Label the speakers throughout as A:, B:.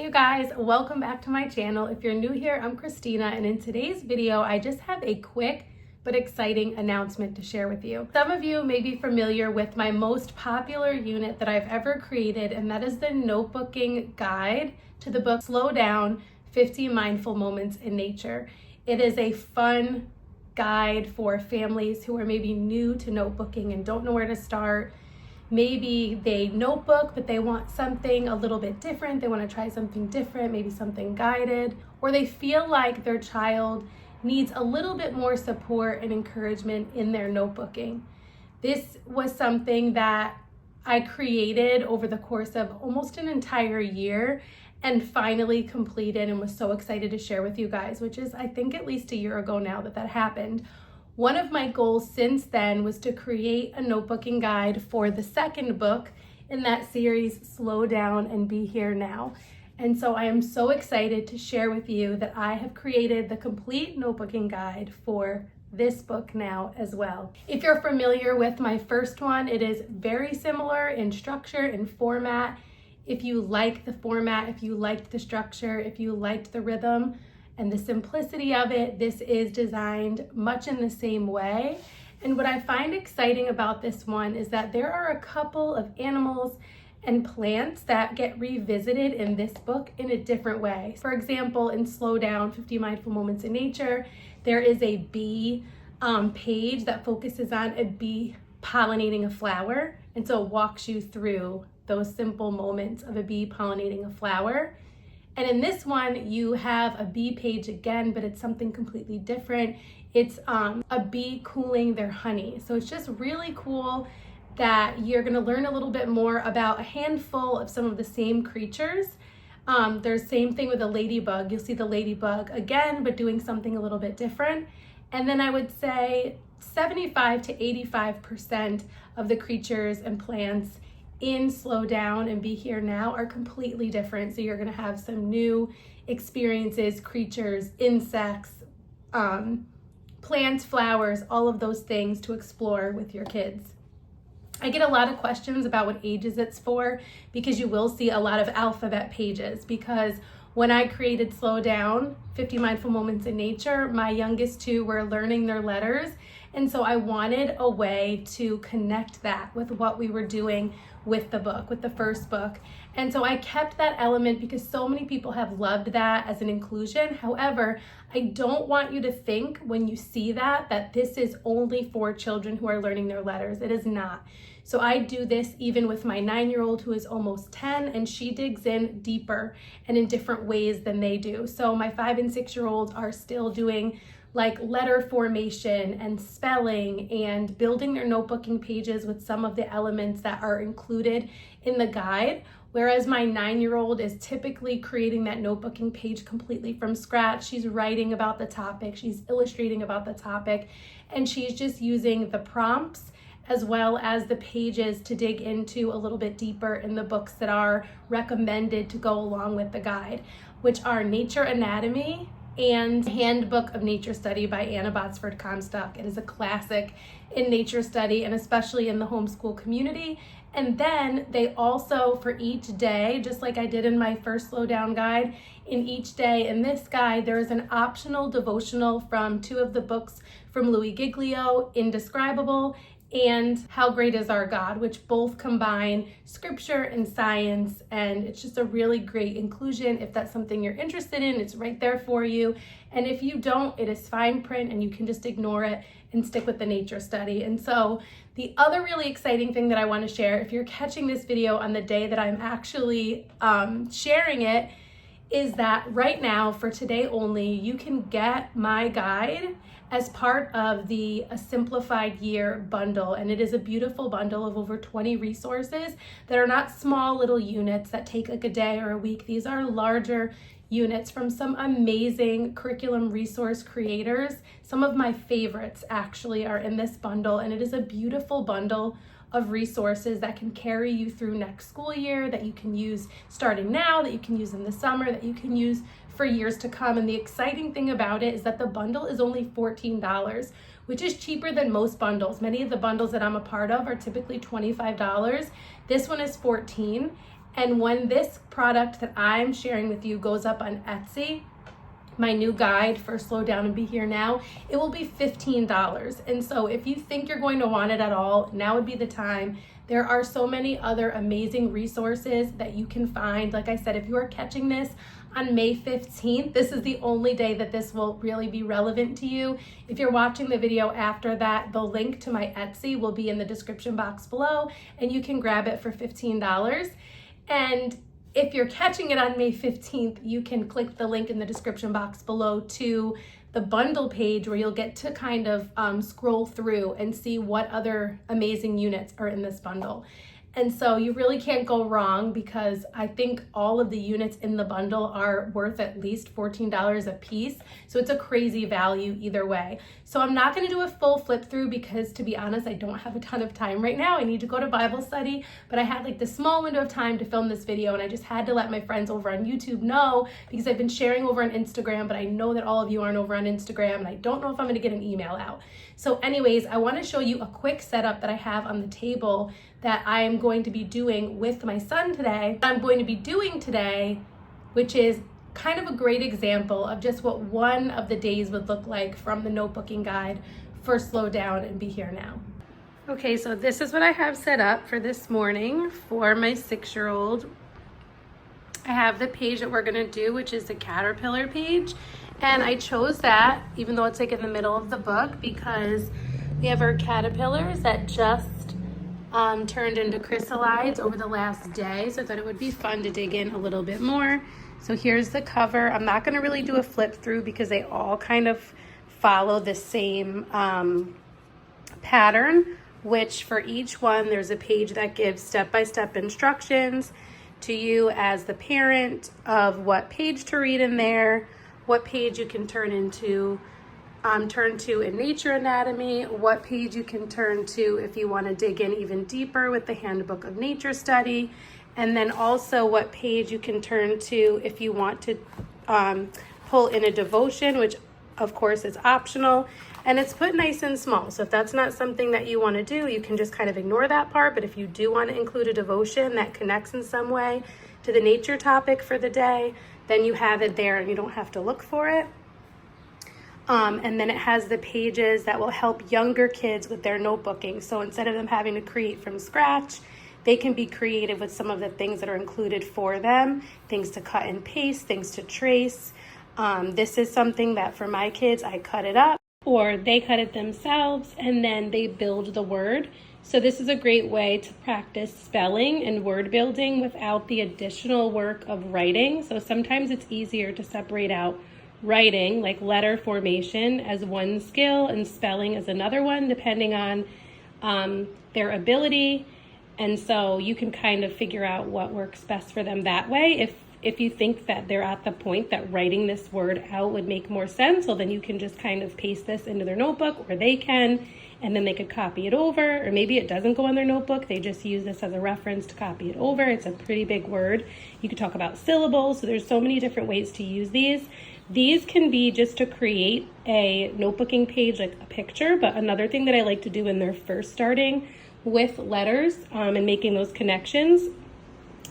A: Hey you guys, welcome back to my channel. If you're new here, I'm Christina, and in today's video, I just have a quick but exciting announcement to share with you. Some of you may be familiar with my most popular unit that I've ever created, and that is the notebooking guide to the book Slow Down, 50 Mindful Moments in Nature. It is a fun guide for families who are maybe new to notebooking and don't know where to start. Maybe they notebook, but they want something a little bit different. They want to try something different, maybe something guided, or they feel like their child needs a little bit more support and encouragement in their notebooking. This was something that I created over the course of almost an entire year and finally completed and was so excited to share with you guys, which is I think at least a year ago now that happened. One of my goals since then was to create a notebooking guide for the second book in that series, Slow Down and Be Here Now. And so I am so excited to share with you that I have created the complete notebooking guide for this book now as well. If you're familiar with my first one, it is very similar in structure and format. If you like the format, if you liked the structure, if you liked the rhythm, and the simplicity of it, this is designed much in the same way. And what I find exciting about this one is that there are a couple of animals and plants that get revisited in this book in a different way. For example, in Slow Down, 50 Mindful Moments in Nature, there is a bee page that focuses on a bee pollinating a flower. And so it walks you through those simple moments of a bee pollinating a flower. And in this one, you have a bee page again, but it's something completely different. It's a bee cooling their honey. So it's just really cool that you're gonna learn a little bit more about a handful of some of the same creatures. There's same thing with a ladybug. You'll see the ladybug again, but doing something a little bit different. And then I would say 75 to 85% of the creatures and plants in Slow Down and Be Here Now are completely different. So you're gonna have some new experiences, creatures, insects, plants, flowers, all of those things to explore with your kids. I get a lot of questions about what ages it's for because you will see a lot of alphabet pages, because when I created Slow Down, 50 Mindful Moments in Nature, my youngest two were learning their letters. And so I wanted a way to connect that with what we were doing with the book, with the first book. And so I kept that element because so many people have loved that as an inclusion. However, I don't want you to think when you see that this is only for children who are learning their letters. It is not. So I do this even with my 9-year-old who is almost 10, and she digs in deeper and in different ways than they do. So my 5 and 6-year-olds are still doing like letter formation and spelling and building their notebooking pages with some of the elements that are included in the guide. Whereas my 9-year-old is typically creating that notebooking page completely from scratch. She's writing about the topic, she's illustrating about the topic, and she's just using the prompts as well as the pages to dig into a little bit deeper in the books that are recommended to go along with the guide, which are Nature Anatomy and Handbook of Nature Study by Anna Botsford Comstock. It is a classic in nature study and especially in the homeschool community. And then they also, for each day, just like I did in my first Slow Down guide, in each day in this guide, there is an optional devotional from 2 of the books from Louis Giglio, Indescribable and How Great Is Our God, which both combine scripture and science, and it's just a really great inclusion. If that's something you're interested in, it's right there for you. And if you don't, it is fine print and you can just ignore it and stick with the nature study. And so the other really exciting thing that I want to share, if you're catching this video on the day that I'm actually sharing it, is that right now, for today only, you can get my guide as part of the Simplified Year bundle. And it is a beautiful bundle of over 20 resources that are not small little units that take like a day or a week. These are larger units from some amazing curriculum resource creators. Some of my favorites actually are in this bundle, and it is a beautiful bundle of resources that can carry you through next school year, that you can use starting now, that you can use in the summer, that you can use for years to come. And the exciting thing about it is that the bundle is only $14, which is cheaper than most bundles. Many of the bundles that I'm a part of are typically $25. This one is $14. And when this product that I'm sharing with you goes up on Etsy, my new guide for Slow Down and Be Here Now, it will be $15. And so if you think you're going to want it at all, now would be the time. There are so many other amazing resources that you can find. Like I said, if you are catching this on May 15th, this is the only day that this will really be relevant to you. If you're watching the video after that, the link to my Etsy will be in the description box below, and you can grab it for $15. And if you're catching it on May 15th, you can click the link in the description box below to the bundle page where you'll get to kind of scroll through and see what other amazing units are in this bundle. And so you really can't go wrong, because I think all of the units in the bundle are worth at least $14 a piece. So it's a crazy value either way. So I'm not going to do a full flip through because, to be honest, I don't have a ton of time right now. I need to go to Bible study, but I had like this small window of time to film this video, and I just had to let my friends over on YouTube know, because I've been sharing over on Instagram, but I know that all of you aren't over on Instagram, and I don't know if I'm going to get an email out. So anyways, I want to show you a quick setup that I have on the table that I am going to be doing with my son today. I'm going to be doing today, which is kind of a great example of just what one of the days would look like from the notebooking guide for Slow Down and Be Here Now. Okay, so this is what I have set up for this morning for my 6-year-old. I have the page that we're gonna do, which is the caterpillar page. And I chose that, even though it's like in the middle of the book, because we have our caterpillars that just turned into chrysalides over the last day. So I thought it would be fun to dig in a little bit more. So here's the cover. I'm not gonna really do a flip through because they all kind of follow the same pattern, which for each one, there's a page that gives step-by-step instructions to you as the parent of what page to read in there, what page you can turn to in Nature Anatomy, what page you can turn to if you want to dig in even deeper with the Handbook of Nature Study, and then also what page you can turn to if you want to pull in a devotion, which of course is optional, and it's put nice and small. So if that's not something that you want to do, you can just kind of ignore that part. But if you do want to include a devotion that connects in some way to the nature topic for the day, then you have it there and you don't have to look for it. And then it has the pages that will help younger kids with their notebooking. So instead of them having to create from scratch, they can be creative with some of the things that are included for them, things to cut and paste, things to trace. This is something that for my kids, I cut it up, or they cut it themselves and then they build the word. So this is a great way to practice spelling and word building without the additional work of writing. So sometimes it's easier to separate out writing, like letter formation, as one skill and spelling as another one, depending on their ability. And so you can kind of figure out what works best for them that way. If you think that they're at the point that writing this word out would make more sense, well, then you can just kind of paste this into their notebook, or they can, and then they could copy it over, or maybe it doesn't go in their notebook. They just use this as a reference to copy it over. It's a pretty big word. You could talk about syllables. So there's so many different ways to use these. These can be just to create a notebooking page, like a picture, but another thing that I like to do when they're first starting with letters and making those connections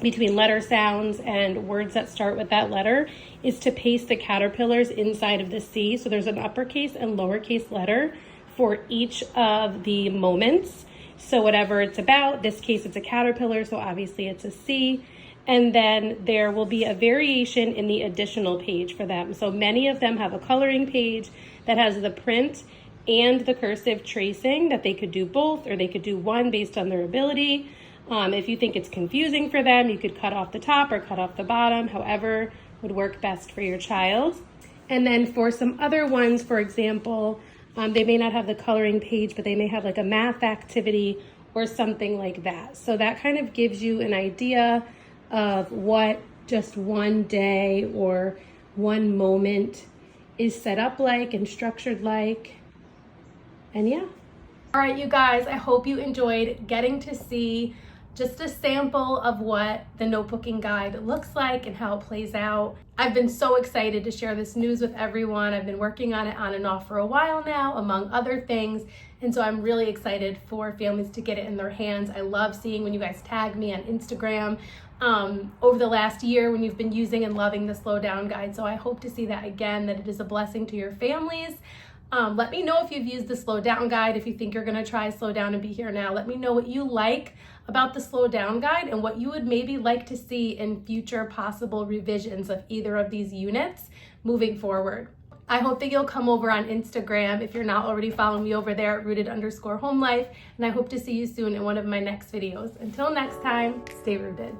A: between letter sounds and words that start with that letter is to paste the caterpillars inside of the C. So there's an uppercase and lowercase letter for each of the moments. So whatever it's about, this case it's a caterpillar, so obviously it's a C. And then there will be a variation in the additional page for them. So many of them have a coloring page that has the print and the cursive tracing, that they could do both, or they could do one based on their ability. If you think it's confusing for them, you could cut off the top or cut off the bottom, however would work best for your child. And then for some other ones, for example, they may not have the coloring page, but they may have like a math activity or something like that. So that kind of gives you an idea of what just one day or one moment is set up like and structured like. And yeah. All right, you guys, I hope you enjoyed getting to see just a sample of what the notebooking guide looks like and how it plays out. I've been so excited to share this news with everyone. I've been working on it on and off for a while now, among other things. And so I'm really excited for families to get it in their hands. I love seeing when you guys tag me on Instagram over the last year when you've been using and loving the Slow Down Guide. So I hope to see that again, that it is a blessing to your families. Let me know if you've used the Slow Down Guide, if you think you're gonna try Slow Down and Be Here Now. Let me know what you like about the Slow Down Guide and what you would maybe like to see in future possible revisions of either of these units moving forward. I hope that you'll come over on Instagram if you're not already following me over there at rooted_homelife, and I hope to see you soon in one of my next videos. Until next time, stay rooted.